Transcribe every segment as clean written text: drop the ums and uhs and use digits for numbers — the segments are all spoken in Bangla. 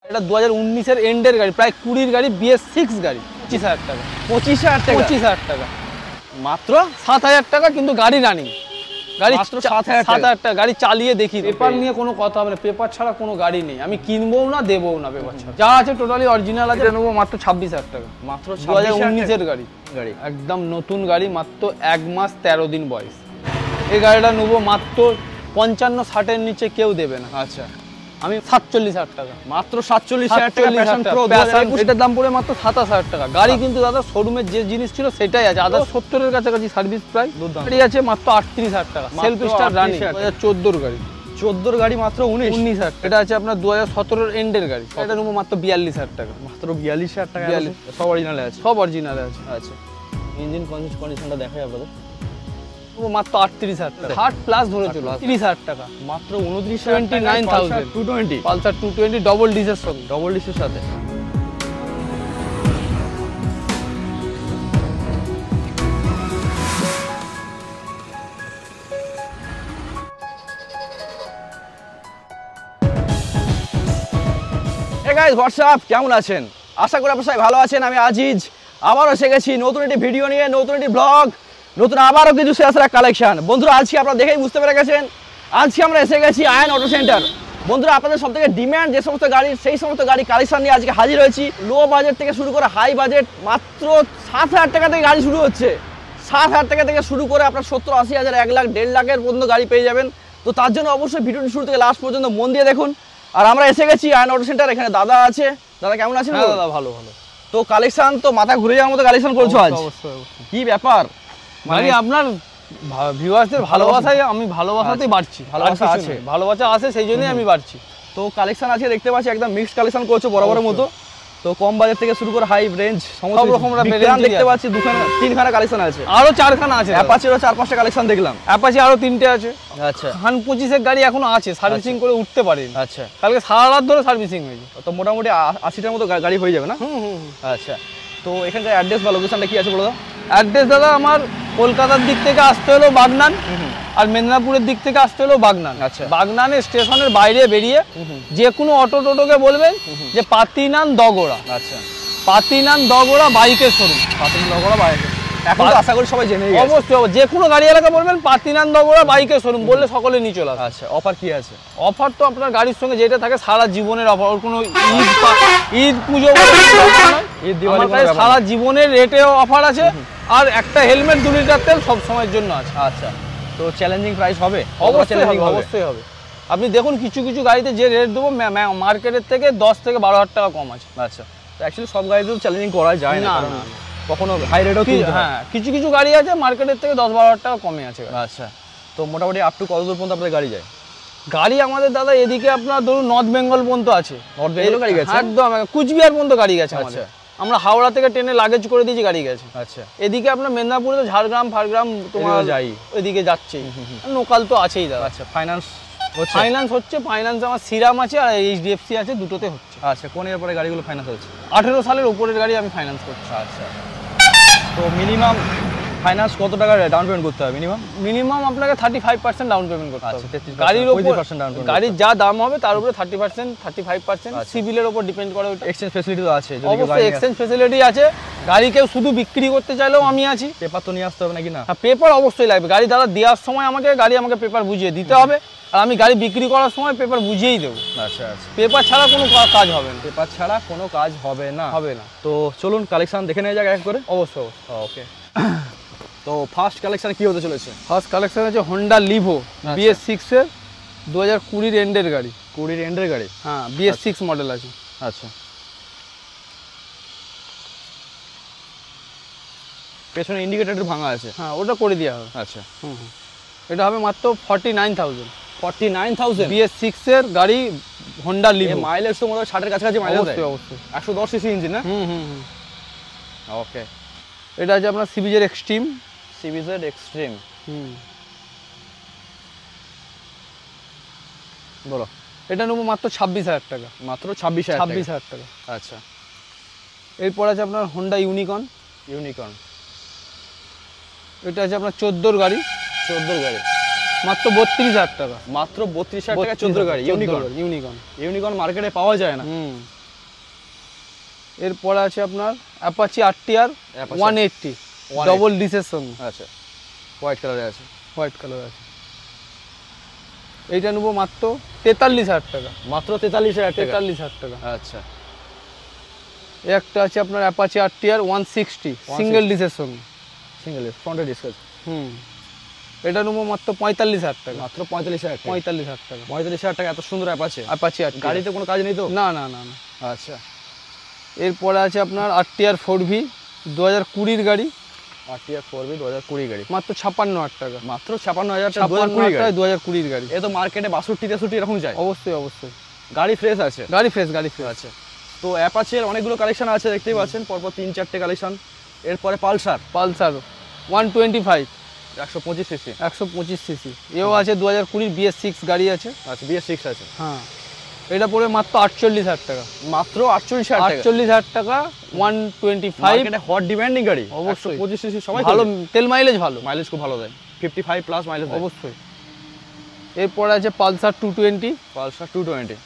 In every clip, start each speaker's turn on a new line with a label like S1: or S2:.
S1: এটা 2019-এর এন্ডের গাড়ি, প্রায় 20-র গাড়ি, BS6 গাড়ি, 25,000 টাকা।
S2: 25,000 টাকা?
S1: 25,000 টাকা
S2: মাত্র
S1: 7,000 টাকা, কিন্তু গাড়ি রানিং। গাড়ি
S2: মাত্র 7,000
S1: টাকা, গাড়ি চালিয়ে দেখি। পেপার নিয়ে কোনো কথা হবে না, পেপার ছাড়া কোনো গাড়ি নেই, আমি কিনবও না, দেবও না পেপার ছাড়া। যা আছে টোটালি অরিজিনাল আছে। নেবো মাত্র 26,000 টাকা।
S2: মাত্র
S1: 2019-এর গাড়ি, একদম নতুন গাড়ি, মাত্র 1 মাস 13 দিন বয়স। এই গাড়িটা নেবো মাত্র 55-60-এর নিচে কেউ দেবে না।
S2: আচ্ছা,
S1: আমি 47,000 টাকা।
S2: মাত্র 47,000 টাকা প্যাশন প্রো।
S1: এটার দাম পড়ে মাত্র 27,000 টাকা। গাড়ি কিন্তু দাদা শোরুমের যে জিনিস ছিল সেটাই আছে, আদার 70-এর কাছাকাছি সার্ভিস প্রায়। গাড়ি আছে মাত্র 38,000 টাকা, সেলফ স্টার্ট রানিং। 2014-এর গাড়ি।
S2: 14-র গাড়ি মাত্র 19,000।
S1: এটা আছে আপনার 2017-এর এন্ডের গাড়ি। এটা নেবো মাত্র 42,000 টাকা।
S2: মাত্র 42,000 টাকা। সব অরিজিনালে আছে? সব অরিজিনালে আছে। আচ্ছা, ইঞ্জিন কন্ডিশনটা দেখাই আপনাদের।
S1: মাত্র 38,000 টাকা, 60 প্লাস ধরে চলো, 30,000 টাকা।
S2: মাত্র 29,000। 220
S1: পালসার 220 ডবল ডিসের সঙ্গে,
S2: ডবল ডিসের সাথে। হে গাইস, হোয়াটসঅ্যাপ, কেমন আছেন? আশা করি আপনারা সবাই ভালো আছেন। আমি আজিজ আবারও এসে গেছি নতুন একটি ভিডিও নিয়ে, নতুন একটি ব্লগ, নতুন আবারও কিছু শেয়ার কালেকশন। বন্ধুরা, আজকে আপনারা দেখেই বুঝতে পেরে গেছেন, আজকে আমরা এসে গেছি আয়ন অটো সেন্টার। বন্ধুরা, আপনাদের সব থেকে ডিম্যান্ড যে সমস্ত গাড়ি, সেই সমস্ত গাড়ি কালেকশন নিয়ে আজকে হাজির হয়েছি। লো বাজেট থেকে শুরু করে হাই বাজেট, মাত্র 7,000 টাকা থেকে গাড়ি শুরু হচ্ছে। 7,000 টাকা থেকে শুরু করে আপনার 70-80,000, 1 লাখ, 1.5 লাখের পর্যন্ত গাড়ি পেয়ে যাবেন। তো তার জন্য অবশ্যই ভিডিওটি শুরু থেকে লাস্ট পর্যন্ত মন দিয়ে দেখুন। আর আমরা এসে গেছি আয়ন অটো সেন্টার। এখানে দাদা আছে। দাদা কেমন আছেন?
S1: দাদা ভালো ভালো।
S2: তো কালেকশন তো মাথা ঘুরে যাওয়ার মতো কালেকশন করছো আজ।
S1: অবশ্যই।
S2: কি ব্যাপার?
S1: মানে আপনার ভিউয়ার্সদের ভালোবাসায় আমি ভালোবাসাতেই বাড়ছি।
S2: ভালোবাসা আছে,
S1: ভালোবাসা আছে, সেই জন্যই আমি বাড়ছি।
S2: তো কালেকশন আছে দেখতে পাচ্ছি, একদম মিক্সড কালেকশন করছো বরাবরের মতো। তো কম বাজেট থেকে শুরু করে হাই রেঞ্জ
S1: সব রকম
S2: দেখতে পাচ্ছি। 2-3খানা কালেকশন আছে,
S1: আরো 4খানা আছে।
S2: অ্যাপাচিরও 4-5টা কালেকশন দেখলাম।
S1: অ্যাপাচি আরো 3টে আছে।
S2: আচ্ছা,
S1: 25-এর গাড়ি এখনো আছে, সার্ভিসিং করে উঠতে পারেন।
S2: আচ্ছা,
S1: কালকে সারা রাত ধরে সার্ভিসিং হয়েছে।
S2: তো মোটামুটি 80টার মতো গাড়ি হয়ে যাবে না? আচ্ছা, তো এখানকার অ্যাড্রেস বা লোকেশনটা কি আছে বলো?
S1: অ্যাড্রেস দাদা আমার কলকাতার দিক থেকে আসতে হলো বাগনান, আর মেদিনীপুরের দিক থেকে আসতে হলো বাগনান।
S2: আচ্ছা,
S1: বাগনানের স্টেশনের বাইরে বেরিয়ে যে কোনো অটো টোটোকে বলবেন যে পাতিনান দগোড়া।
S2: আচ্ছা,
S1: পাতিনান দগোড়া বাইকের শোরুম।
S2: পাতিনান দগোড়া বাইকের, এখন তো আশা করি সবাই জেনে গেছে।
S1: অবশ্যই, যে কোনো গাড়ি এলাকা বলবেন পাতিনান দগোড়া বাইকের শোরুম বললে সকলে নিয়ে চলে আসে।
S2: আচ্ছা, অফার কি আছে?
S1: অফার তো আপনার গাড়ির সঙ্গে যেটা থাকে সারা জীবনের অফার, ওর কোনো ঈদ পুজো
S2: ঈদ দিওয়ালি
S1: সারা জীবনের রেটেও অফার আছে। আর একটা হেলমেট 2 লিটার তেল সব সময়ের জন্য আছে।
S2: আচ্ছা, তো চ্যালেঞ্জিং প্রাইস হবে?
S1: অবশ্যই হবে। আপনি দেখুন কিছু কিছু গাড়িতে যে রেট দেবো মার্কেটের থেকে 10 থেকে 12,000 টাকা কম আছে।
S2: আচ্ছা, তো অ্যাকচুয়ালি সব গাড়িতেও চ্যালেঞ্জিং করা যায় না, কখনো হাই রেটও।
S1: হ্যাঁ, কিছু কিছু গাড়ি আছে মার্কেটের থেকে 10-12,000 টাকা কমে আছে।
S2: আচ্ছা, তো মোটামুটি আপ টু কত দূর পর্যন্ত আপনাদের গাড়ি যায়?
S1: গাড়ি আমাদের দাদা এদিকে আপনার ধরুন নর্থ বেঙ্গল পর্যন্ত আছে।
S2: নর্থ বেঙ্গল গাড়ি গেছে?
S1: একদম, কুচবিহার পর্যন্ত গাড়ি গেছে। আচ্ছা, আমরা হাওড়া থেকে ট্রেনে লাগেজ করে দিয়েছি, গাড়ি গেছে।
S2: আচ্ছা,
S1: এদিকে আপনার মেদিনীপুরে তো ঝাড়গ্রাম ফাড়গ্রাম তোমার
S2: যাই,
S1: ওইদিকে যাচ্ছে। লোকাল তো আছেই দাদা।
S2: আচ্ছা, ফাইন্যান্স
S1: হচ্ছে। ফাইন্যান্স আমার শ্রীরাম আছে আর HDFC আছে, দুটোতে হচ্ছে।
S2: আচ্ছা, কোন এর পরে গাড়িগুলো ফাইন্যান্স হচ্ছে?
S1: 18 সালের উপরের গাড়ি আমি ফাইন্যান্স করছি।
S2: আচ্ছা, তো মিনিমাম ফাইন্যান্স কত টাকা ডাউন পেমেন্ট করতে হবে?
S1: মিনিমাম আপনাকে 35% ডাউন পেমেন্ট করতে হবে।
S2: আচ্ছা,
S1: গাড়ির উপর গাড়ির যা দাম হবে তার উপরে 30% 35% সিভিলের উপর ডিপেন্ড করে।
S2: এক্সচেঞ্জ ফ্যাসিলিটি তো আছে?
S1: অবশ্যই এক্সচেঞ্জ ফ্যাসিলিটি আছে। গাড়ি কেউ শুধু বিক্রি করতে চাইলেও আমি আছি।
S2: পেপার তো নিয়ে আসতে হবে নাকি? না,
S1: পেপার অবশ্যই লাগবে। গাড়ি দাদা দেওয়ার সময় আমাকে পেপার বুঝিয়ে দিতে হবে, আর আমি গাড়ি বিক্রি করার সময় পেপার বুঝিয়েই দেবো।
S2: আচ্ছা, আচ্ছা,
S1: পেপার ছাড়া কোনো কাজ হবে না।
S2: পেপার ছাড়া কোনো কাজ হবে না?
S1: হবে না।
S2: তো চলুন কালেকশন দেখে নেওয়া যাক এক করে।
S1: অবশ্যই।
S2: ওকে, তো ফার্স্ট কালেকশন কি হতে চলেছে?
S1: ফার্স্ট কালেকশন হচ্ছে হোন্ডা লিভো BS6 এর 2020 এন্ডের গাড়ি।
S2: 20 এন্ডের গাড়ি?
S1: হ্যাঁ, BS6 মডেল আছে।
S2: আচ্ছা, পেছনে ইন্ডিকেটর ভাঙা আছে?
S1: হ্যাঁ, ওটা করে দেওয়া হবে।
S2: আচ্ছা,
S1: এটা হবে মাত্র 49,000।
S2: 49,000
S1: BS6 এর গাড়ি হোন্ডা লিভো।
S2: মাইলেজ তো মনে হয় 60-এর কাছাকাছি মাইলেজ দেয়।
S1: অবশ্যই
S2: 110 সিসি ইঞ্জিন না? ওকে,
S1: এটা আছে আপনার সিবিজের এক্সট্রিম।
S2: সিবিজেড এক্সট্রিম, বলো।
S1: এটা নেবো মাত্র 26,000 টাকা।
S2: মাত্র 26,000
S1: টাকা।
S2: আচ্ছা,
S1: এরপর আছে আপনার হোন্ডা ইউনিকর্ন। এটা আছে আপনার 14 গাড়ি।
S2: 14 গাড়ি,
S1: মাত্র 32,000 টাকা।
S2: মাত্র 32,000 টাকা 14 গাড়ি। ইউনিকর্ন মার্কেটে পাওয়া যায় না।
S1: এরপরে আছে আপনার অ্যাপাচি RTR 180 ডবল ডিসের সঙ্গে।
S2: আচ্ছা, হোয়াইট কালারে আছে।
S1: হোয়াইট কালার আছে। এইটা নেবো মাত্র 43,000 টাকা।
S2: মাত্র 43,000 টাকা।
S1: 43,000 টাকা।
S2: আচ্ছা,
S1: একটা আছে আপনার অ্যাপাচি RTR 160 সিঙ্গেল ডিসের সঙ্গে।
S2: সিঙ্গেল ফ্রন্টে ডিস্ক আছে।
S1: এটা নেবো মাত্র 45,000 টাকা।
S2: মাত্র 45,000 টাকা।
S1: 45,000 টাকা।
S2: 45,000 টাকা এত সুন্দর অ্যাপাচি।
S1: অ্যাপাচি RTR
S2: গাড়িতে কোনো কাজ নেই তো?
S1: না না না না।
S2: আচ্ছা,
S1: এরপরে আছে আপনার RTR 4V 2020 গাড়ি।
S2: RTR 4V 2020 গাড়ি
S1: মাত্র 56,000 টাকা।
S2: মাত্র 56,000 টাকা।
S1: 2020 গাড়ি।
S2: এ তো মার্কেটে 62-63 এরকম যায়।
S1: অবশ্যই অবশ্যই।
S2: গাড়ি ফ্রেশ আছে।
S1: গাড়ি ফ্রেশ, গাড়ি ফ্রেশ
S2: আছে। তো অ্যাপাচের অনেকগুলো কালেকশন আছে, দেখতেই পাচ্ছেন পরপর 3-4টে কালেকশন। এরপরে পালসার
S1: 125
S2: 125 সিসি।
S1: 125 সিসি এও আছে 2020 BS6 গাড়ি আছে।
S2: আচ্ছা, BS6 আছে।
S1: হ্যাঁ, এটা পড়ে মাত্র 48,000 টাকা।
S2: মাত্র 48,000 টাকা।
S1: 48,000 টাকা 125।
S2: মার্কেটে হট ডিমান্ডিং গাড়ি।
S1: অবশ্যই
S2: 125 সিসি সবাই
S1: ভালো, তেল মাইলেজ ভালো,
S2: মাইলেজ খুব ভালো দেয়, 55 প্লাস মাইলেজ দেয়।
S1: অবশ্যই। এরপরে আছে পালসার 220।
S2: পালসার 220।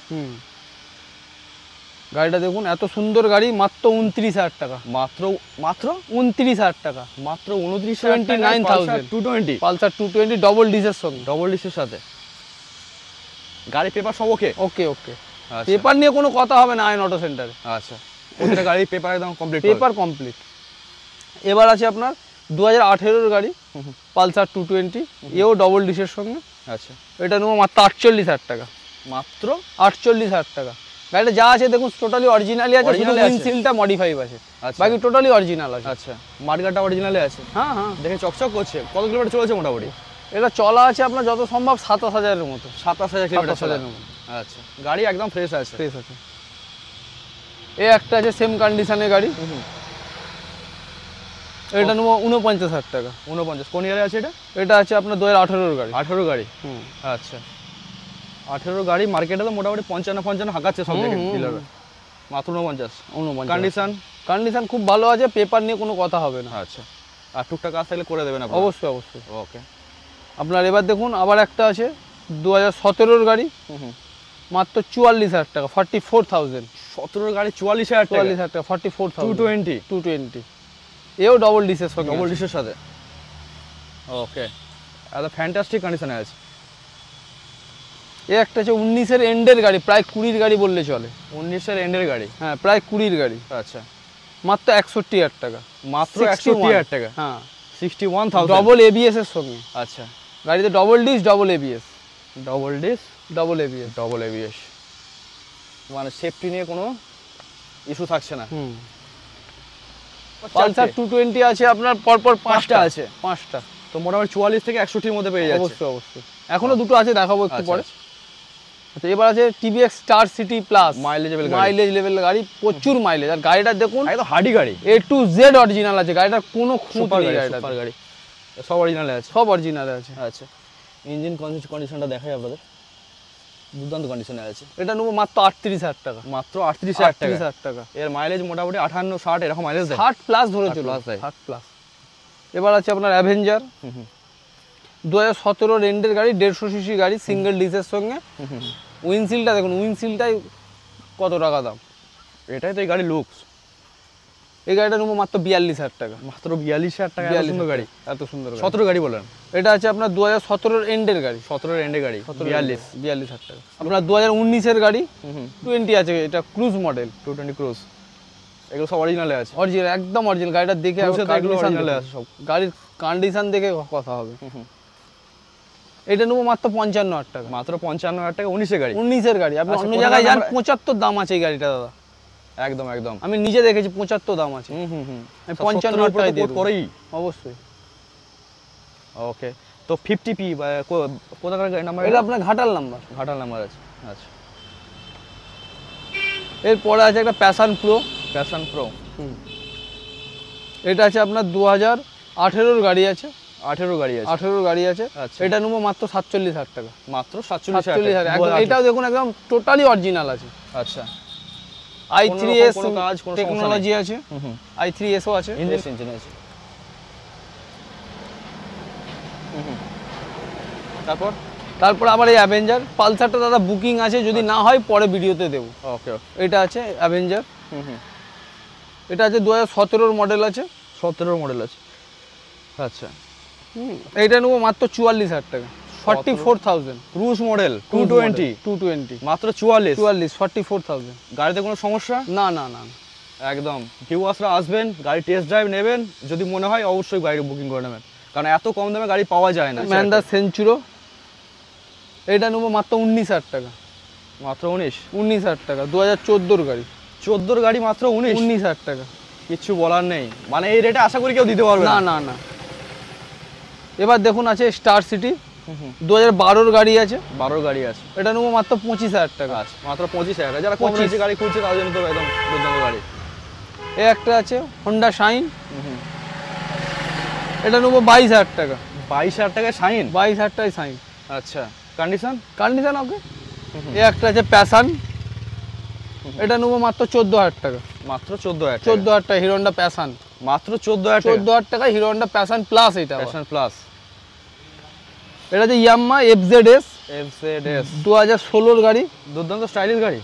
S1: গাড়িটা দেখুন, এত সুন্দর গাড়ি, মাত্র 29,000 টাকা।
S2: মাত্র মাত্র
S1: 29,000 টাকা।
S2: মাত্র 29,000 220
S1: পালসার 220 ডবল ডিসের সঙ্গে।
S2: ডবল ডিসের সাথে। গাড়ি পেপার সব ওকে?
S1: ওকে ওকে। পেপার নিয়ে কোনো কথা হবে না আয়ন অটো সেন্টারে।
S2: আচ্ছা, প্রত্যেকটা গাড়ি পেপার একদম কমপ্লিট।
S1: Paper complete. এবার আছে আপনার 2018 গাড়ি পালসার 220, এও ডবল ডিসের সঙ্গে।
S2: আচ্ছা,
S1: এটা নেবো মাত্র 48,000 টাকা।
S2: মাত্র
S1: 48,000 টাকা। গাড়িটা যা আছে দেখুন টোটালি অরিজিনালি আছে, শুধু উইন্ডশিল্ডটা মডিফাই আছে, বাকি টোটালি অরিজিনাল আছে।
S2: আচ্ছা, মার্কেটটা অরিজিনালি আছে।
S1: হ্যাঁ হ্যাঁ,
S2: দেখে চকচক করছে। কত কিলোমিটার চলেছে মোটামুটি?
S1: এটা চলা আছে আপনার যত সম্ভব 27,000-এর মতো।
S2: 27,000 কিলোমিটার চলে।
S1: 27,000-এর মতো।
S2: আচ্ছা, গাড়ি একদম ফ্রেশ আছে।
S1: ফ্রেশ আছে। এই একটা আছে সেম কন্ডিশনের গাড়ি, এটা নেবো 49,000 টাকা।
S2: 49 কোন ইয়ারে আছে এটা?
S1: এটা আছে আপনার 2018 গাড়ি।
S2: 18 গাড়ি। আচ্ছা, 18 গাড়ি মার্কেটে তো মোটামুটি 55 হাঁকাচ্ছে সব থেকে ডিলাররা। মাত্র 49। কন্ডিশন
S1: কন্ডিশন খুব ভালো আছে, পেপার নিয়ে কোনো কথা হবে না।
S2: আচ্ছা, আর টুকটাক কাজ থাকলে করে দেবেন আপনি?
S1: অবশ্যই অবশ্যই।
S2: ওকে।
S1: আপনার এবার দেখুন আবার একটা আছে 2017 গাড়ি, মাত্র 44,000 টাকা। 44,000।
S2: 17 গাড়ি 44,000 টাকা।
S1: 44,000 টাকা। 44,000।
S2: 220
S1: এও ডবল ডিসের সঙ্গে।
S2: ডবল ডিসের সাথে। ওকে, এত ফ্যান্টাস্টিক কন্ডিশনে আছে।
S1: এই একটা আছে 19-এর এন্ডের গাড়ি, প্রায় 20-এর গাড়ি বললে চলে।
S2: 19-এর এন্ডের গাড়ি।
S1: হ্যাঁ, প্রায় 20-এর গাড়ি।
S2: আচ্ছা,
S1: মাত্র 61,000 টাকা।
S2: মাত্র 61,000 টাকা।
S1: হ্যাঁ,
S2: 61,000
S1: ডবল এবিএস এর সঙ্গে।
S2: আচ্ছা,
S1: গাড়িতে double disc double ABS.
S2: Double disc
S1: double ABS.
S2: Double ABS, মানে সেফটি নিয়ে কোনো ইস্যু থাকছে না।
S1: পালসার 220 আছে আপনার পরপর 5টা আছে। 5টা,
S2: তো মোটামুটি 44 থেকে 61-এর মধ্যে পেয়ে যাচ্ছে।
S1: অবশ্যই অবশ্যই। এখনো দুটো আছে, দেখাবো একটু পরে। আচ্ছা, এবার আছে TVS star city plus. Mileage level গাড়ি, প্রচুর মাইলেজ। আর গাড়িটা দেখুন
S2: একদম হার্ডি গাড়ি,
S1: A to Z অরিজিনাল আছে। গাড়িটার কোনো খুঁত নেই।
S2: সুপার গাড়ি, সব অরিজিনালে আছে।
S1: সব অরিজিনালে আছে।
S2: আচ্ছা, ইঞ্জিন কন্ডিশনটা দেখাই আপনাদের, দুর্দান্ত কন্ডিশনে আছে।
S1: এটা নেবো মাত্র 38,000 টাকা।
S2: মাত্র 38,000
S1: টাকা।
S2: এর মাইলেজ মোটামুটি 58-60 এরকম মাইলেজ দেয়।
S1: 60 প্লাস ধরে চলো, 60 প্লাস। এবার আছে আপনার অ্যাভেঞ্জার 2017 এন্ডের গাড়ি, 150 সিসি গাড়ি, সিঙ্গেল ডিসের সঙ্গে। উইন্ডশিল্ডটা দেখুন, উইন্ডশিল্ডটাই কত টাকা দাম।
S2: এটাই তো এই গাড়ি লুকস।
S1: এই গাড়িটা নেবো মাত্র 42,000 টাকা।
S2: মাত্র 42,000 টাকা। এত সুন্দর গাড়ি,
S1: এত সুন্দর।
S2: 17 গাড়ি বলেন?
S1: এটা আছে আপনার 2017 এন্ডের গাড়ি।
S2: 17 এন্ডের গাড়ি
S1: 42,000 টাকা। আপনার 2019-এর গাড়ি 20 আছে, এটা ক্রুজ মডেল।
S2: 220 ক্রুজ, এগুলো সব অরিজিনালে আছে।
S1: অরিজিনাল, একদম অরিজিনাল। গাড়িটা দেখে
S2: অরিজিনালে আছে সব।
S1: গাড়ির কন্ডিশন দেখে কথা হবে। এটা নেবো মাত্র 55,000 টাকা।
S2: মাত্র 55,000 টাকা। 19-এর গাড়ি।
S1: 19-এর গাড়ি। আপনি অন্য জায়গায় যান 75 দাম আছে এই গাড়িটা দাদা।
S2: একদম একদম,
S1: আমি নিজে দেখেছি 75 দাম আছে। আমি 55,000 টাকায় দিয়ে দেব। অবশ্যই।
S2: ওকে, তো 50P কোথাকার গাড়ি নাম্বার?
S1: এটা আপনার ঘাটাল নাম্বার।
S2: ঘাটাল নাম্বার আছে। আচ্ছা,
S1: এরপরে আছে একটা প্যাশন প্রো।
S2: প্যাশন প্রো,
S1: এটা আছে আপনার 2018-এর গাড়ি আছে।
S2: 18 গাড়ি আছে।
S1: 18 গাড়ি আছে।
S2: আচ্ছা,
S1: এটা নেবো মাত্র 47,000 টাকা।
S2: মাত্র 47,000 টাকা।
S1: এটাও দেখুন একদম টোটালি অরিজিনাল আছে।
S2: আচ্ছা,
S1: i3s
S2: কোনো কাজ, কোনো
S1: টেকনোলজি আছে। i3s ও আছে।
S2: ইঞ্জিন আছে।
S1: তারপর আবার এই অ্যাভেঞ্জার। পালসারটা দাদা বুকিং আছে, যদি না হয় পরে ভিডিওতে দেবো।
S2: ওকে,
S1: এটা আছে অ্যাভেঞ্জার। এটা আছে 2017 মডেল আছে।
S2: 17 মডেল আছে। আচ্ছা,
S1: এইটা নেবো মাত্র 44,000 টাকা, 44,000।
S2: ক্রুজ মডেল 220 মাত্র
S1: 44,000।
S2: গাড়িতে কোনো সমস্যা?
S1: না না না,
S2: একদম। ভিউয়ার্সরা আসবেন, গাড়ি টেস্ট ড্রাইভ নেবেন, যদি মনে হয় অবশ্যই গাড়ি বুকিং করে নেবেন, কারণ এত কম দামে গাড়ি পাওয়া যায় না।
S1: মহিন্দ্রা সেঞ্চুরো, এটা নেবো মাত্র 19,000 টাকা।
S2: মাত্র
S1: 19,000 টাকা, 2014 গাড়ি।
S2: 14 গাড়ি মাত্র
S1: 19,000 টাকা।
S2: কিছু বলার নেই, মানে এই রেটে আশা করি কেউ দিতে পারবে
S1: না না না। এবার দেখুন আছে স্টার সিটি, 2012 গাড়ি আছে।
S2: 12 গাড়ি আছে,
S1: এটা নেবো মাত্র 25,000 টাকা।
S2: আচ্ছা, মাত্র 25,000 টাকা। যারা কম রেঞ্জে গাড়ি খুঁজছে তাদের জন্য তো একদম দুর্দান্ত গাড়ি।
S1: এই একটা আছে হোন্ডা শাইন, এটা নেবো 22,000 টাকা।
S2: 22,000 টাকায় শাইন?
S1: 22,000 টাকায় শাইন।
S2: আচ্ছা, কন্ডিশন
S1: ওকে। এই একটা আছে প্যাশন, এটা নেবো মাত্র 14,000 টাকা।
S2: মাত্র 14,000
S1: টাকা। হিরো হোন্ডা প্যাশন
S2: মাত্র 14,000
S1: টাকা। হিরো হোন্ডা প্যাশন প্লাস, এটা
S2: প্যাশন প্লাস।
S1: এটা যে ইয়ামাহা এফজেডএস 2016 গাড়ি,
S2: দুর্দান্ত স্টাইলিশ গাড়ি।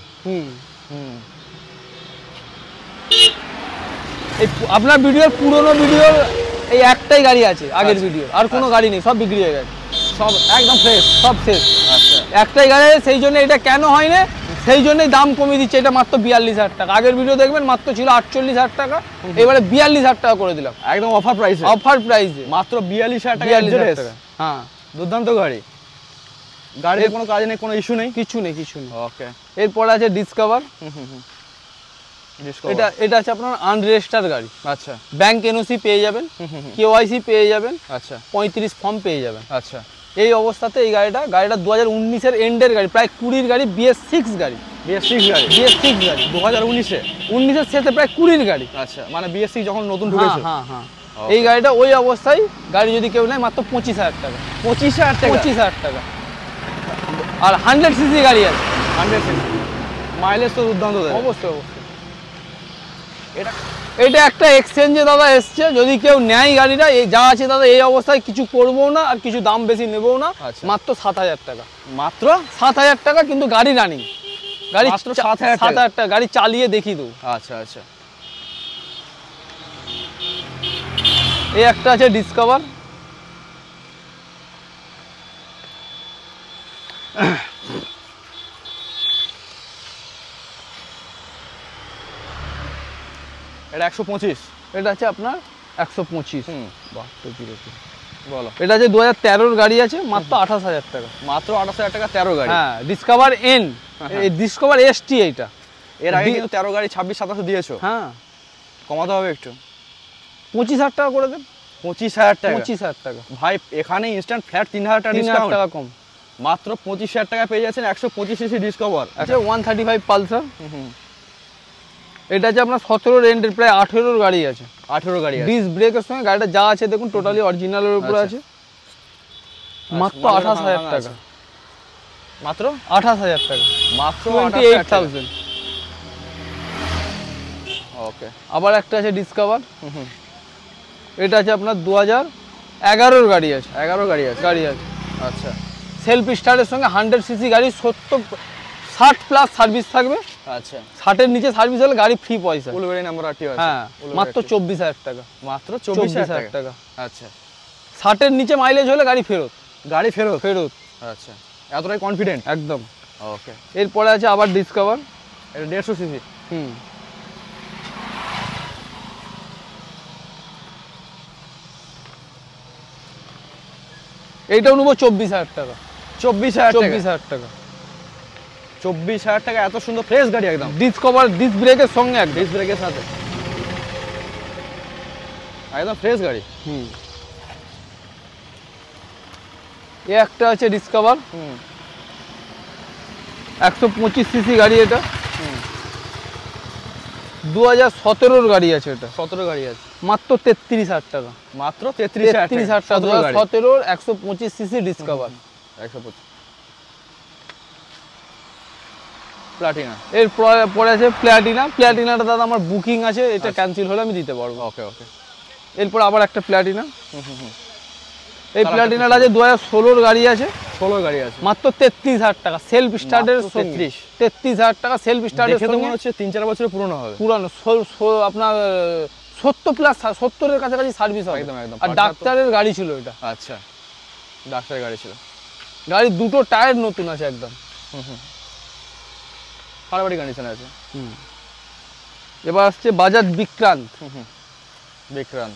S1: এই আপনার ভিডিওর পুরনো ভিডিও এই একটাই গাড়ি আছে, আগের ভিডিও আর কোনো গাড়ি নেই, সব বিক্রি হয়ে গেছে,
S2: সব একদম ফ্রেশ,
S1: সব শেষ।
S2: আচ্ছা,
S1: একটাই গাড়ি আছে, সেই জন্য এটা কেন হয় না, সেই জন্যই দাম কমিয়ে দিচ্ছে। এটা মাত্র 42,000 টাকা। আগের ভিডিও দেখবেন মাত্র ছিল 48,000 টাকা, এবারে 42,000 টাকা করে দিলাম,
S2: একদম অফার প্রাইসে।
S1: অফার প্রাইসে
S2: মাত্র 42,000 টাকা।
S1: 42,000 টাকা। হ্যাঁ,
S2: দুর্দান্ত গাড়ি। গাড়ির কোনো কাজ নেই, কোনো ইস্যু নেই,
S1: কিছু নেই।
S2: ওকে।
S1: এরপর আছে ডিসকভার, এটা আছে আপনার আনরেজিস্টার্ড গাড়ি।
S2: আচ্ছা,
S1: ব্যাংক এনওসি পেয়ে যাবেন, কেওয়াইসি পেয়ে যাবেন,
S2: আচ্ছা,
S1: 35 ফর্ম পেয়ে যাবেন।
S2: আচ্ছা,
S1: এই অবস্থাতে এই গাড়িটা 2019-এর এন্ডের গাড়ি, প্রায় 20-র গাড়ি, BS6 গাড়ি।
S2: BS6 গাড়ি
S1: 2019-এর শেষে প্রায় 20-র গাড়ি।
S2: আচ্ছা, মানে BS6 যখন নতুন ঢুকেছে।
S1: হ্যাঁ। এই গাড়িটা ওই অবস্থায় গাড়ি যদি কেউ নেয় মাত্র 25,000 টাকা।
S2: 25,000
S1: টাকা। আর 100 সিসি গাড়ি আছে।
S2: 100 সিসি, মাইলেজ তো দুর্দান্ত দেয়।
S1: অবশ্যই। এটা একটা এক্সচেঞ্জে দাদা এসছে, যদি কেউ নেয় গাড়িটা, এই যা আছে দাদা এই অবস্থায় কিছু করবো না, আর কিছু দাম বেশি নেবও না। মাত্র 7,000 টাকা।
S2: মাত্র
S1: 7,000 টাকা, কিন্তু গাড়ি রানিং, গাড়ি
S2: মাত্র 7,000
S1: টাকা। গাড়ি চালিয়ে দেখিয়ে দেবো।
S2: আচ্ছা,
S1: এই একটা আছে ডিসকভার,
S2: এটা 125।
S1: এটা আছে আপনার 125।
S2: বলো।
S1: এটা আছে 2013-র গাড়ি আছে, মাত্র 28,000 টাকা।
S2: মাত্র 28,000 টাকা 13 গাড়ি।
S1: হ্যাঁ, ডিসকভার এন, এই ডিসকভার এসটি। এইটা
S2: এর আগে কিন্তু 13 গাড়ি 26-27 দিয়েছো।
S1: হ্যাঁ,
S2: কমাতে হবে একটু।
S1: 25,000 টাকা করে দেন।
S2: 25,000 টাকা?
S1: 25,000 টাকা
S2: ভাই, এখানে ইনস্ট্যান্ট ফ্ল্যাট 3,000 টাকা ডিসকাউন্ট।
S1: টাকা কম।
S2: মাত্র 25,000 টাকা পেয়ে যাচ্ছেন 125 সিসি ডিসকভার।
S1: আচ্ছা, 135 পালসার। এটা আছে আপনার 17-র এন্ডের, প্রায় 18-র গাড়ি আছে।
S2: 18 গাড়ি আছে।
S1: ডিস্ক ব্রেকের সঙ্গে গাড়িটা যা আছে দেখুন, টোটালি অরিজিনালের উপরে আছে। মাত্র 28,000 টাকা।
S2: মাত্র
S1: 28,000 টাকা।
S2: মাত্র
S1: 28,000।
S2: ওকে।
S1: আবার একটা আছে ডিসকভার, এটা আছে আপনার 2011-র গাড়ি আছে।
S2: 11 গাড়ি আছে।
S1: আচ্ছা, সেলফ স্টার্টের সঙ্গে 100 সিসি গাড়ি, 60 প্লাস সার্ভিস থাকবে।
S2: আচ্ছা,
S1: 60-এর নিচে সার্ভিস হলে গাড়ি ফ্রি পয়সা।
S2: উলুবেড়ি নাম্বার আরটিও আছে।
S1: হ্যাঁ, মাত্র 24,000 টাকা।
S2: মাত্র 24,000 টাকা। আচ্ছা,
S1: 60-এর নিচে মাইলেজ হলে গাড়ি ফেরত।
S2: আচ্ছা, এতটাই কনফিডেন্ট?
S1: একদম।
S2: ওকে।
S1: এরপরে আছে আবার ডিসকভার,
S2: এটা 150 সিসি।
S1: এইটাও নেবো 24,000 টাকা।
S2: 24,000 টাকা। 24,000 টাকা, এত সুন্দর ফ্রেশ গাড়ি একদম।
S1: ডিসকভার ডিস্ক ব্রেকের সঙ্গে,
S2: ডিস্ক ব্রেকের সাথে একদম ফ্রেশ গাড়ি।
S1: এই একটা আছে ডিসকভার, 125 সিসি গাড়ি। এটা 2017-র গাড়ি আছে। এটা
S2: 17 গাড়ি আছে।
S1: মাত্র 33,000 টাকা।
S2: মাত্র 33,000 টাকা।
S1: 2017-র 125 সিসি ডিসকভার।
S2: 125 প্লাটিনা।
S1: এর পরে আছে প্ল্যাটিনাটা দাদা আমার বুকিং আছে, এটা ক্যান্সেল হলে আমি দিতে পারবো।
S2: ওকে।
S1: এরপর আবার একটা প্ল্যাটিনা, এই প্লাটিনাটা আছে 2016 গাড়ি আছে,
S2: 16 গাড়ি আছে,
S1: মাত্র 33,000 টাকা সেলফ স্টার্টের 33,000 টাকা সেলফ স্টার্টের
S2: দেখে তো মনে হচ্ছে 3-4 বছরের পুরনো হবে।
S1: পুরানো আপনার 70 কাছাকাছি সার্ভিস হবে
S2: একদম একদম।
S1: আর ডাক্তারের গাড়ি ছিল এটা।
S2: আচ্ছা, ডাক্তারের গাড়ি ছিল।
S1: গাড়ি দুটো টায়ার নতুন আছে একদম।
S2: ফাটাফাটি কন্ডিশন আছে।
S1: এবার আসছে বাজাজ বিক্রান্ত।
S2: বিক্রান্ত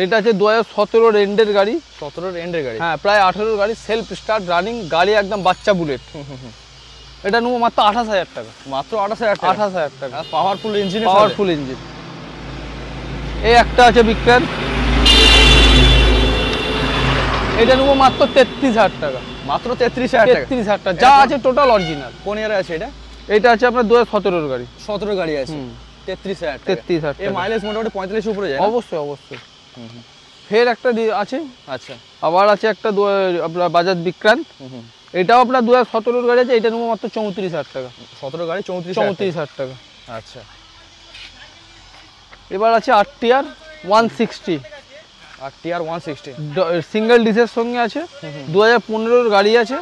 S1: এটা আছে 2017 এন্ডের গাড়ি,
S2: 17 এন্ডের গাড়ি,
S1: হ্যাঁ প্রায় 18 গাড়ি, সেলফ স্টার্ট রানিং গাড়ি, একদম বাচ্চা বুলেট। এটা নেবো মাত্র 28,000 টাকা।
S2: মাত্র 28,000 টাকা।
S1: 28,000 টাকা।
S2: Powerful engine,
S1: powerful engine. এই একটা আছে বিক্রান্ত, এটা নেবো মাত্র 33,000 টাকা।
S2: মাত্র 33,000 টাকা।
S1: 33,000 টাকা যা আছে টোটাল অরিজিনাল।
S2: কোন ইয়ারে আছে এটা?
S1: এটা আছে আপনার 2017 গাড়ি,
S2: 17 গাড়ি আছে, 33,000 টাকা।
S1: 33,000
S2: এই মাইলেজ মোটামুটি 45 উপরে যায়।
S1: অবশ্যই অবশ্যই। ফের একটা আছে,
S2: আচ্ছা,
S1: আবার আছে একটা আপনার বাজাজ বিক্রান্ত, এটাও আপনার 2017 গাড়ি আছে, এটা নেবো মাত্র 34,000 টাকা।
S2: 17 গাড়ি 34,000
S1: টাকা।
S2: আচ্ছা,
S1: এবার আছে আরটিআর 160,
S2: আরটিআর 160
S1: সিঙ্গেল ডিসের সঙ্গে আছে, 2015 গাড়ি আছে,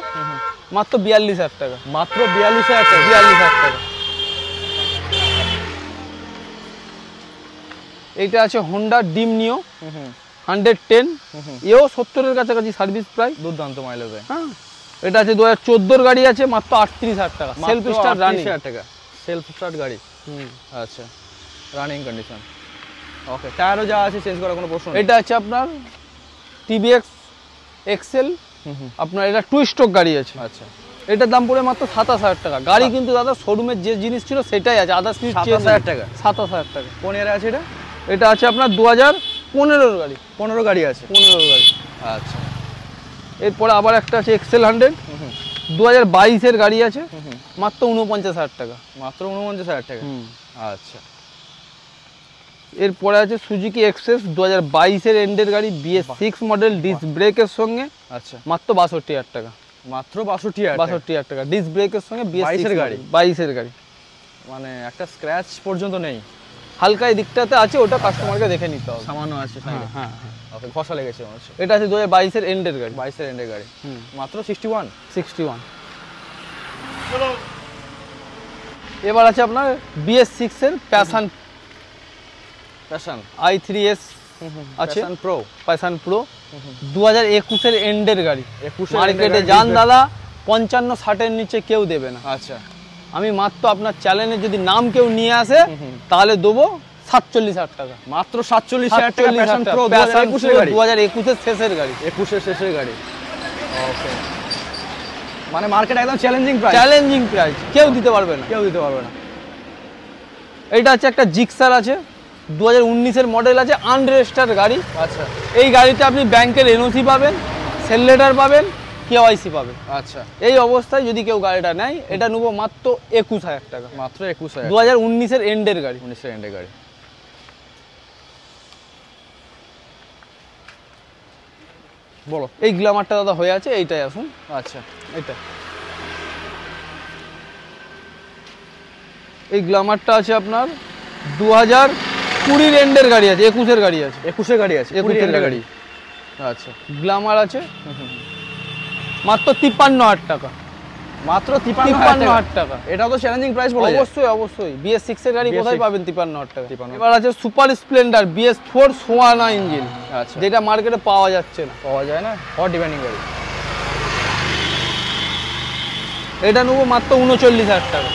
S1: মাত্র 42,000 টাকা।
S2: মাত্র 42,000 টাকা।
S1: 42,000 টাকা। এইটা আছে হোন্ডা ডিম নিও 110, এও 70-এর কাছাকাছি সার্ভিস প্রায়,
S2: দুর্দান্ত মাইলেজ।
S1: হ্যাঁ, এটা আছে 2014 গাড়ি আছে, মাত্র 38,000 টাকা সেলফ স্টার্ট রানিং।
S2: 38,000 টাকা সেলফ স্টার্ট গাড়ি। আচ্ছা, রানিং কন্ডিশন। ওকে, টায়ারও যা আছে চেঞ্জ করার কোনো প্রশ্ন নেই।
S1: এটা আছে আপনার টিভিএক্স এক্সেল, আপনার এটা 2 স্ট্রোক গাড়ি আছে।
S2: আচ্ছা,
S1: এটার দাম পড়ে মাত্র 27,000 টাকা। গাড়ি কিন্তু দাদা শোরুমের যে জিনিস ছিল সেটাই আছে, আদার্স কিছু
S2: 27,000 টাকা।
S1: 27,000 টাকা।
S2: কোন ইয়ারে আছে এটা?
S1: এটা আছে আপনার 2015 গাড়ি,
S2: 15 গাড়ি আছে।
S1: 15 গাড়ি।
S2: আচ্ছা,
S1: এরপরে আবার একটা আছে এক্সেল 100, 2022-এর গাড়ি আছে, মাত্র 49,000 টাকা।
S2: মাত্র 49,000 টাকা। আচ্ছা,
S1: এরপরে আছে সুজুকি এক্সেস 2022-এর এন্ডের গাড়ি, BS6 মডেল, ডিস্ক ব্রেকের সঙ্গে,
S2: আচ্ছা,
S1: মাত্র 62,000 টাকা।
S2: মাত্র 62,000 টাকা।
S1: 62,000 টাকা ডিস্ক ব্রেকের সঙ্গে,
S2: BS6 গাড়ি,
S1: 22-এর গাড়ি,
S2: মানে একটা স্ক্র্যাচ পর্যন্ত নেই।
S1: হালকা এই দিকটাতে আছে, ওটা কাস্টমারকে দেখে নিতে হবে।
S2: সামান্য আছে,
S1: হ্যাঁ।
S2: ওকে, ঘষা লেগেছে মনে হচ্ছে।
S1: এটা আছে 2022-এর এন্ডের গাড়ি,
S2: 22-এর এন্ডের গাড়ি, মাত্র 61।
S1: এবার আছে আপনার BS6-এর প্যাশন i3s আছে, প্যাশন প্রো 2021-এর এন্ডের গাড়ি। মার্কেটে যান দাদা 55-60-এর নিচে কেউ দেবে না।
S2: আচ্ছা,
S1: আমি মাত্র আপনার চ্যানেলে যদি নাম কেউ নিয়ে আসে তাহলে দেবো 47,000 টাকা।
S2: মাত্র 47,000 টাকা প্যাশন প্রো 2021-এর গাড়ি,
S1: 2021-এর শেষের গাড়ি,
S2: 21-এর শেষের গাড়ি। ওকে, মানে মার্কেট একদম চ্যালেঞ্জিং
S1: প্রাইস, কেউ দিতে পারবে না,
S2: কেউ দিতে পারবে না।
S1: এইটা আছে একটা জিক্সার আছে, 2019-এর মডেল আছে, আনরেজিস্টার্ড গাড়ি।
S2: আচ্ছা,
S1: এই গাড়িতে আপনি ব্যাংকের এনওসি পাবেন, সেল লেটার পাবেন, কেওয়াইসি পাবেন।
S2: আচ্ছা,
S1: এই অবস্থায় যদি কেউ গাড়িটা নেয়, এটা নেবো মাত্র 21,000 টাকা।
S2: মাত্র 21,000,
S1: 2019-এর এন্ডের গাড়ি।
S2: 19-এর এন্ডের গাড়ি। বলো,
S1: এই গ্ল্যামারটা দাদা হয়ে আছে, এইটাই আসুন।
S2: আচ্ছা,
S1: এটা এই গ্ল্যামারটা আছে আপনার 2020-এর এন্ডের গাড়ি আছে, 21-এর গাড়ি আছে,
S2: 21-এর গাড়ি আছে,
S1: 21-এর গাড়ি।
S2: আচ্ছা,
S1: গ্ল্যামার আছে মাত্র 53,000 টাকা।
S2: মাত্র
S1: 53,000 টাকা।
S2: এটাও তো চ্যালেঞ্জিং প্রাইস বলা যায়।
S1: অবশ্যই BS6-এর গাড়ি কোথায় পাবেন 53,000 টাকা।
S2: 53,000
S1: এবার আছে সুপার স্প্লেন্ডার BS4 সোয়ানা ইঞ্জিন,
S2: আচ্ছা,
S1: যেটা মার্কেটে পাওয়া যাচ্ছে না,
S2: পাওয়া যায় না, হট ডিমান্ডিং গাড়ি।
S1: এটা নেবো মাত্র 39,000 টাকা।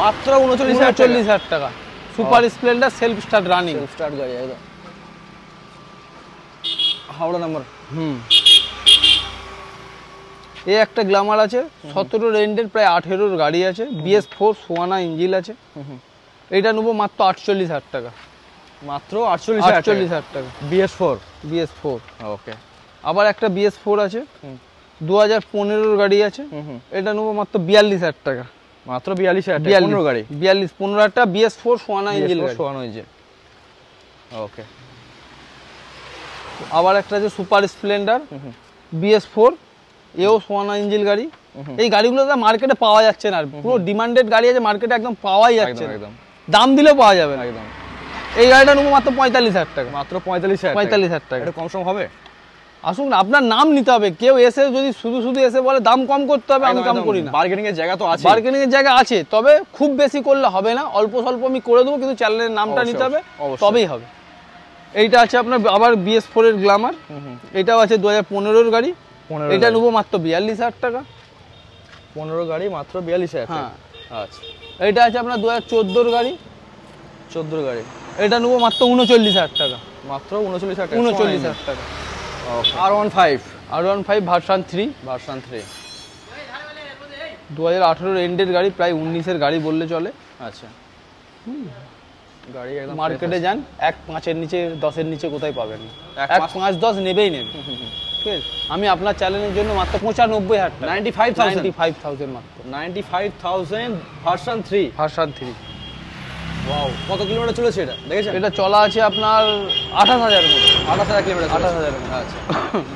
S2: মাত্র 39,000
S1: টাকা super Splendor self start running,
S2: self start গাড়ি একদম হাওড়া নাম্বার।
S1: এই একটা গ্ল্যামার আছে 17 এন্ডের, প্রায় 18-এর গাড়ি আছে, BS4 সোয়ানা ইঞ্জিন আছে, এটা নেবো মাত্র 48,000 টাকা।
S2: মাত্র 48,000
S1: টাকা BS4।
S2: ওকে,
S1: আবার একটা BS4 আছে 2015-এর গাড়ি আছে, এটা নেবো মাত্র 42,000 টাকা।
S2: মাত্র 42,000 টাকা 15 গাড়ি,
S1: 15 একটা BS4 সোয়ানা ইঞ্জিন।
S2: ওকে,
S1: আবার একটা আছে সুপার স্প্লেন্ডার BS4, এও সোয়ানা ইঞ্জিন গাড়ি। এই গাড়িগুলো মার্কেটে পাওয়া যাচ্ছে না, পুরো ডিমান্ডেড গাড়ি আছে, মার্কেটে একদম পাওয়াই যাচ্ছে না, দাম দিলেও পাওয়া যাবে না একদম। এই গাড়িটা নেবো মাত্র 45,000 টাকা।
S2: মাত্র 45,000
S1: টাকা।
S2: এটা কম সম হবে?
S1: আসুন না, আপনার নাম নিতে হবে। কেউ এসে যদি শুধু শুধু এসে বলে দাম কম করতে হবে, আমি কম করি না।
S2: বার্গেনিং এর জায়গা তো আছে,
S1: বার্গেনিং এর জায়গা আছে, তবে খুব বেশি করলে হবে না, অল্প স্বল্প আমি করে দেবো, কিন্তু চ্যানেলের নামটা নিতে হবে, তবেই হবে। এইটা আছে আপনার আবার BS4 এর গ্ল্যামার, এটাও আছে 2015 গাড়ি, এটা নেবো মাত্র 42,000 টাকা।
S2: 15 গাড়ি মাত্র 42,000 টাকা। আচ্ছা,
S1: এটা আছে আপনার 2014 গাড়ি,
S2: 14 গাড়ি,
S1: এটা নেবো মাত্র 39,000 টাকা।
S2: মাত্র 39,000 টাকা,
S1: 39,000 টাকা।
S2: R15
S1: ভার্সন 3, 2018 এন্ডের গাড়ি, প্রায় 19-এর গাড়ি বললে চলে।
S2: আচ্ছা, গাড়ি একদম
S1: মার্কেটে যান, 1.5-এর নিচে 10-এর নিচে কোথায় পাবেন? 1.5-10 নেবেই নেবে। ঠিক আছে, আমি আপনার চ্যানেলের জন্য মাত্র 95,000 টাকা, 95,000 মাত্র,
S2: 95,000 ভার্সন 3।
S1: ওয়াও,
S2: কত কিলোমিটার চলেছে এটা দেখেছেন?
S1: এটা চলা আছে আপনার 28,000 মতো,
S2: 28,000 কিলোমিটার,
S1: 28,000 মতো।
S2: আচ্ছা,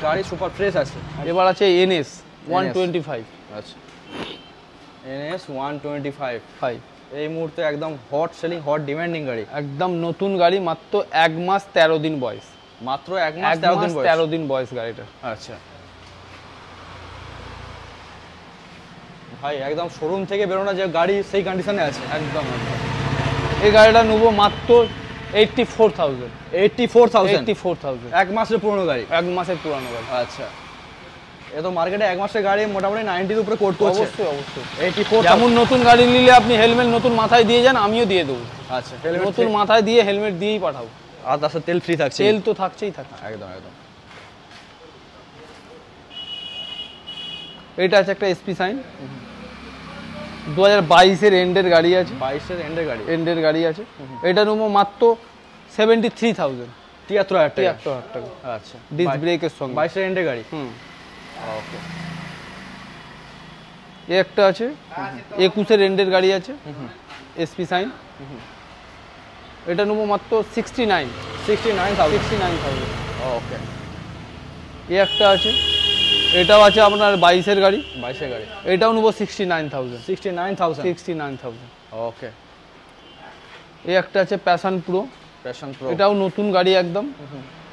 S2: গাড়ি সুপার ফ্রেশ আছে।
S1: এবার আছে NS 125।
S2: আচ্ছা, NS 125 এই মুহূর্তে একদম হট সেলিং, হট ডিমান্ডিং গাড়ি,
S1: একদম নতুন গাড়ি, মাত্র 1 মাস 13 দিন বয়স,
S2: মাত্র 1 মাস
S1: 13 দিন বয়স গাড়িটা।
S2: আচ্ছা ভাই, একদম শোরুম থেকে বেরোনো যে গাড়ি সেই কন্ডিশনে আছে একদম।
S1: এই গাড়িটা নেবো মাত্র 84,000।
S2: 84,000 এক মাসের পুরনো গাড়ি,
S1: 1 মাসের পুরানো গাড়ি।
S2: আচ্ছা, এ তো মার্কেটে 1 মাসের গাড়ি মোটামুটি 90 এর উপরে কোট করছে।
S1: অবশ্যই
S2: 84।
S1: যেমন নতুন গাড়ি নিলে আপনি হেলমেট নতুন মাথায় দিয়ে যান, আমিও দিয়ে দেবো।
S2: আচ্ছা,
S1: নতুন মাথায় দিয়ে হেলমেট দিয়েই পাঠাবো,
S2: আর তার সাথে তেল ফ্রি থাকছে।
S1: তেল তো থাকছেই থাকে।
S2: একদম একদম।
S1: এটা আছে একটা SP সাইন, 2022-এর এন্ডের গাড়ি আছে,
S2: 22-এর এন্ডের গাড়ি আছে।
S1: এটা নেবো মাত্র 73,000,
S2: 73,000
S1: টাকা।
S2: আচ্ছা,
S1: ডিস্ক ব্রেকের সঙ্গে,
S2: 22-এর এন্ডের গাড়ি।
S1: ওকে। এই একটা আছে 21-এর এন্ডের গাড়ি আছে, SP সাইন, এটা নেবো মাত্র 69,000।
S2: ওকে।
S1: এই একটা আছে, এটাও আছে আপনার 22-এর গাড়ি,
S2: 22-এর গাড়ি,
S1: এটাও নেবো 69,000।
S2: ওকে।
S1: এই একটা আছে প্যাশন প্রো,
S2: এটাও
S1: এটাও নতুন গাড়ি একদম।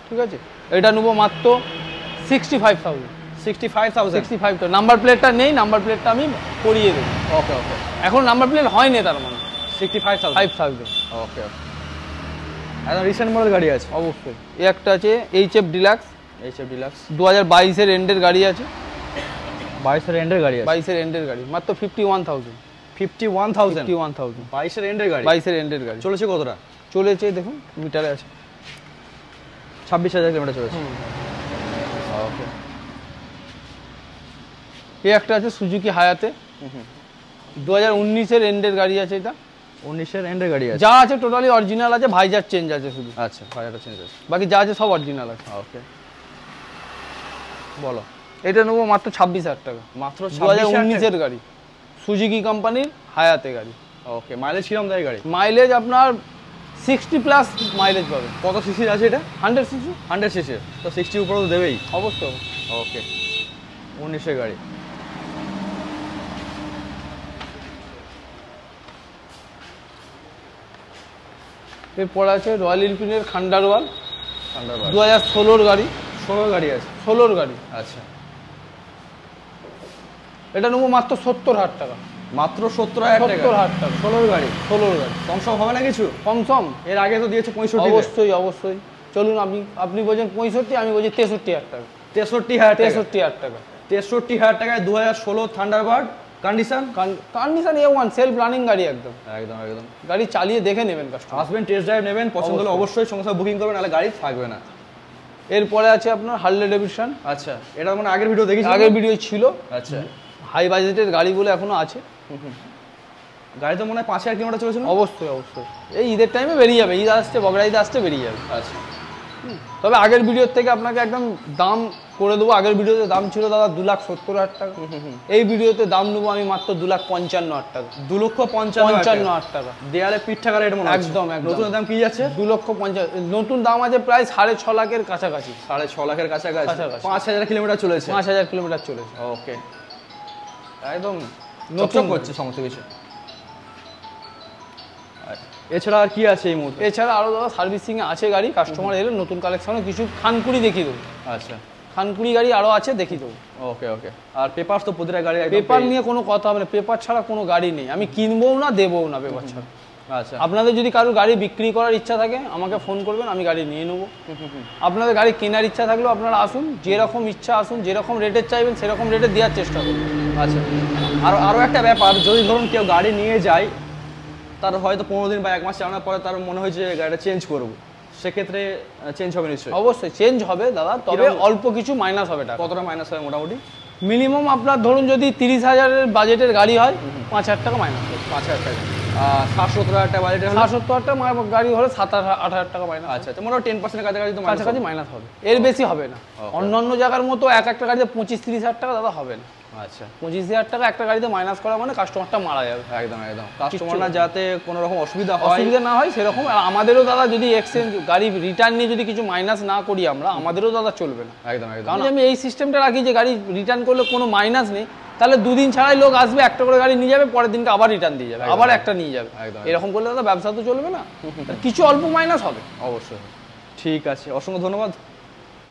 S1: ঠিক আছে, এটা নেবো মাত্র 65,000। নাম্বার প্লেটটা নেই, নাম্বার প্লেটটা আমি করিয়ে দেবো।
S2: ওকে।
S1: এখন নাম্বার প্লেট হয়নি, তার মানে
S2: 65,000। ওকে। একদম রিসেন্ট মডেল গাড়ি আছে
S1: অবশ্যই। এই একটা আছে HF ডিলাক্স,
S2: 2022-এর
S1: এন্ডের গাড়ি আছে,
S2: 22-এর এন্ডের গাড়ি আছে,
S1: 22-এর এন্ডের গাড়ি, মাত্র 51,000।
S2: 22-এর এন্ডের গাড়ি,
S1: 22-এর এন্ডের গাড়ি।
S2: চলেছে কতটা?
S1: চলেছে দেখুন, মিটারে আছে
S2: 26,000 কিলোমিটার চলেছে। ওকে।
S1: এই একটা আছে সুজুকি হায়াতে, 2019-এর এন্ডের গাড়ি আছে, এটা
S2: 19-এর এন্ডের গাড়ি আছে।
S1: যা আছে টোটালি অরিজিনাল আছে, ভাইজার চেঞ্জ আছে শুধু।
S2: আচ্ছা, ভাইজারটা চেঞ্জ আছে,
S1: বাকি যা আছে সব অরিজিনাল আছে।
S2: ওকে, বলো।
S1: এটা নেবো মাত্র 26,000 টাকা,
S2: মাত্র
S1: 2019-এর গাড়ি, সুজুকি কোম্পানির হায়াতে গাড়ি।
S2: ওকে। মাইলেজ কিরকম দেয় গাড়ি?
S1: মাইলেজ আপনার 60+ মাইলেজ পাবে।
S2: কত সিসির আছে এটা?
S1: 100 সিসি।
S2: 100 সিসির, তো 60 উপরে তো দেবেই
S1: অবশ্যই।
S2: ওকে। 19-এর গাড়ি।
S1: এরপর আছে রয়্যাল এনফিল্ডের থান্ডারবার্ড, 2016-র গাড়ি,
S2: 16 গাড়ি আছে,
S1: 16-র গাড়ি।
S2: আচ্ছা,
S1: এটা নেবো মাত্র 70,000 টাকা,
S2: মাত্র 70,000 টাকা,
S1: 70,000 টাকা।
S2: 16-র গাড়ি,
S1: 16-র গাড়ি।
S2: কম সম হবে না কিছু?
S1: কম সম
S2: এর আগে তো দিয়েছে 65।
S1: অবশ্যই। চলুন, আপনি বলছেন 65, আমি বলছি 63,000 টাকা।
S2: 63,000
S1: টাকা।
S2: 63,000 টাকায় 2016 Thunderbird. Condition
S1: A1 self running গাড়ি একদম।
S2: একদম।
S1: গাড়ি চালিয়ে দেখে নেবেন, কাস্টমার
S2: আসবেন, টেস্ট ড্রাইভ নেবেন, পছন্দ হলে অবশ্যই সঙ্গে সঙ্গে বুকিং করবেন, নাহলে গাড়ি থাকবে না।
S1: এরপরে আছে আপনার হার্লে ডেভিডসন।
S2: আচ্ছা, এটা মানে আগের ভিডিও দেখেছি,
S1: আগের ভিডিও ছিল।
S2: আচ্ছা,
S1: হাই বাজেটের গাড়িগুলো এখনো আছে।
S2: গাড়ি তো মনে হয় 5,000 কিলোমিটার চলেছিল।
S1: অবশ্যই। এই ঈদের টাইমে বেরিয়ে যাবে, ঈদ আসছে, বকরা ঈদ আসছে, বেরিয়ে যাবে।
S2: আচ্ছা,
S1: তবে আগের ভিডিওর থেকে আপনাকে একদম দাম করে দেবো। আগের ভিডিওতে দাম ছিল দাদা 2,70,000 টাকা, এই ভিডিওতে দাম নেবো আমি মাত্র 2,55,000 টাকা।
S2: 2,55,000 টাকা। দেয়ালে পিঠ টাকা রেট মনে হয়।
S1: একদম।
S2: নতুন দাম কি যাচ্ছে?
S1: 2,50,000। নতুন দাম আছে প্রায় 6.5 লাখের কাছাকাছি,
S2: 6.5 লাখের কাছাকাছি। 5,000 কিলোমিটার চলেছে।
S1: 5,000 কিলোমিটার চলেছে।
S2: ওকে, একদম নতুন করছে সমস্ত কিছু। এছাড়া আর কি আছে এই মুহূর্তে?
S1: এছাড়া আরো দাদা সার্ভিসিং এ আছে গাড়ি, কাস্টমার এলে নতুন কালেকশনে কিছু খানকুড়ি দেখিয়ে দেবো।
S2: আচ্ছা,
S1: খানকুড়ি গাড়ি আরো আছে, দেখি দেবো।
S2: ওকে ওকে। আর পেপার তো প্রতিটা গাড়ি
S1: পেপার নিয়ে কোনো কথা হবে না, পেপার ছাড়া কোনো গাড়ি নেই, আমি কিনবো না দেবো না পেপার ছাড়া।
S2: আচ্ছা
S1: আপনাদের যদি কারোর গাড়ি বিক্রি করার ইচ্ছা থাকে আমাকে ফোন করবেন, আমি গাড়ি নিয়ে নেবো। আপনাদের গাড়ি কেনার ইচ্ছা থাকলেও আপনারা আসুন, যেরকম ইচ্ছা আসুন, যেরকম রেটের চাইবেন সেরকম রেটে দেওয়ার চেষ্টা করুন।
S2: আচ্ছা। আরও একটা ব্যাপার, যদি ধরুন কেউ গাড়ি নিয়ে যায়, তার হয়তো 15 দিন বা 1 মাস চালানোর পরে তার মনে হয়েছে গাড়িটা চেঞ্জ করবো, সেক্ষেত্রে চেঞ্জ হবে নিশ্চয়ই?
S1: অবশ্যই চেঞ্জ হবে দাদা, তবে অল্প কিছু মাইনাস হবে টাকা।
S2: কতটা মাইনাস হবে মোটামুটি?
S1: মিনিমাম আপনার ধরুন যদি 30,000-এর বাজেটের গাড়ি হয় 5,000 টাকা মাইনাস হবে।
S2: 5,000 টাকা। 60-70,000 টাকা বাজেটের হলে?
S1: 60-70,000 টাকা গাড়ি হলে 7,000-8,000 টাকা মাইনাস।
S2: আচ্ছা, তো মোটামুটি 10% কাছাকাছি তো
S1: কাছাকাছি মাইনাস হবে, এর বেশি হবে না। অন্যান্য জায়গার মতো একটা গাড়িতে 25-30,000 টাকা দাদা হবে না।
S2: আচ্ছা,
S1: 25,000 টাকা একটা গাড়িতে মাইনাস করা মানে কাস্টমারটা মারা যাবে।
S2: একদম একদম। কাস্টমার না যাতে কোনো রকম অসুবিধা
S1: না হয় সেরকম। আর আমাদেরও দাদা যদি এক্সচেঞ্জ গাড়ি রিটার্ন নিয়ে যদি কিছু মাইনাস না করি আমরা, আমাদেরও দাদা চলবে না।
S2: একদম একদম।
S1: কারণ আমি এই সিস্টেমটা রাখি যে গাড়ি রিটার্ন করলে কোনো মাইনাস নেই, তাহলে 2 দিন ছাড়াই লোক আসবে, একটা করে গাড়ি নিয়ে যাবে, পরের দিনকে আবার রিটার্ন দিয়ে যাবে, আবার একটা নিয়ে যাবে। এরকম করলে দাদা ব্যবসা তো চলবে না, কিছু অল্প মাইনাস হবে
S2: অবশ্যই। ঠিক আছে, অসংখ্য ধন্যবাদ।